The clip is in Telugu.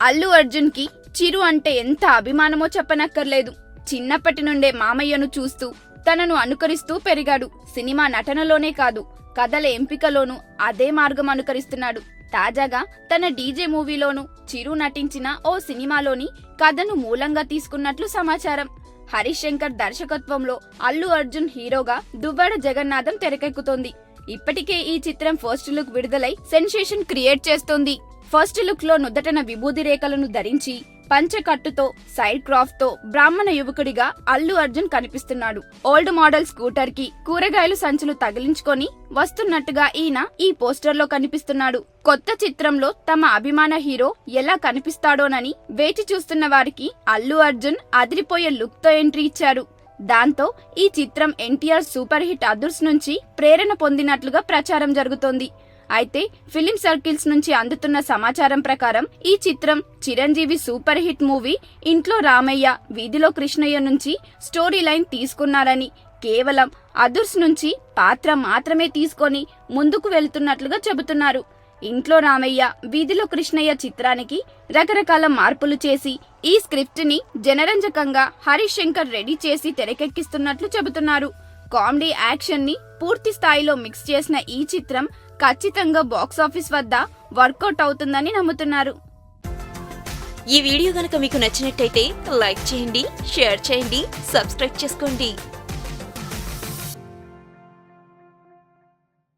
అల్లు అర్జున్ కి చిరు అంటే ఎంత అభిమానమో చెప్పనక్కర్లేదు. చిన్నప్పటి నుండే మామయ్యను చూస్తూ తనను అనుకరిస్తూ పెరిగాడు. సినిమా నటనలోనే కాదు, కథల ఎంపికలోనూ అదే మార్గం అనుకరిస్తున్నాడు. తాజాగా తన డీజే మూవీలోనూ చిరు నటించిన ఓ సినిమాలోని కథను మూలంగా తీసుకున్నట్లు సమాచారం. హరీష్ శంకర్ దర్శకత్వంలో అల్లు అర్జున్ హీరోగా దువ్వాడ జగన్నాథం తెరకెక్కుతోంది. ఇప్పటికే ఈ చిత్రం ఫస్ట్ లుక్ విడుదలై సెన్సేషన్ క్రియేట్ చేస్తోంది. ఫస్ట్ లుక్ లో నుదటన విభూది రేఖలను ధరించి పంచెకట్టుతో సైడ్ క్రాఫ్ట్ తో బ్రాహ్మణ యువకుడిగా అల్లు అర్జున్ కనిపిస్తున్నాడు. ఓల్డ్ మోడల్ స్కూటర్ కి కూరగాయలు సంచులు తగిలించుకొని వస్తున్నట్టుగా ఈయన ఈ పోస్టర్ లో కనిపిస్తున్నాడు. కొత్త చిత్రంలో తమ అభిమాన హీరో ఎలా కనిపిస్తాడోనని వేచి చూస్తున్న వారికి అల్లు అర్జున్ అదిరిపోయే లుక్ తో ఎంట్రీ ఇచ్చారు. దాంతో ఈ చిత్రం ఎన్టీఆర్ సూపర్ హిట్ అదుర్స్ నుంచి ప్రేరణ పొందినట్లుగా ప్రచారం జరుగుతోంది. అయితే ఫిలిం సర్కిల్స్ నుంచి అందుతున్న సమాచారం ప్రకారం ఈ చిత్రం చిరంజీవి సూపర్ హిట్ మూవీ ఇంట్లో రామయ్య వీధిలో కృష్ణయ్య నుంచి స్టోరీ లైన్ తీసుకున్నారని, కేవలం అదుర్స్ నుంచి పాత్ర మాత్రమే తీసుకొని ముందుకు వెళ్తున్నట్లుగా చెబుతున్నారు. ఇంట్లో రామయ్య వీధిలో కృష్ణయ్య చిత్రానికి రకరకాల మార్పులు చేసి ఈ స్క్రిప్ట్ ని జనరంజకంగా హరీష్ శంకర్ రెడీ చేసి తెరకెక్కిస్తున్నట్లు చెబుతున్నారు. కామెడీ యాక్షన్ ని పూర్తి స్థాయిలో మిక్స్ చేసిన ఈ చిత్రం ఖచ్చితంగా బాక్సాఫీస్ వద్ద వర్కౌట్ అవుతుందని నమ్ముతున్నారు. ఈ వీడియో గనుక మీకు నచ్చినట్టయితే లైక్ చేయండి, షేర్ చేయండి, సబ్స్క్రైబ్ చేసుకోండి.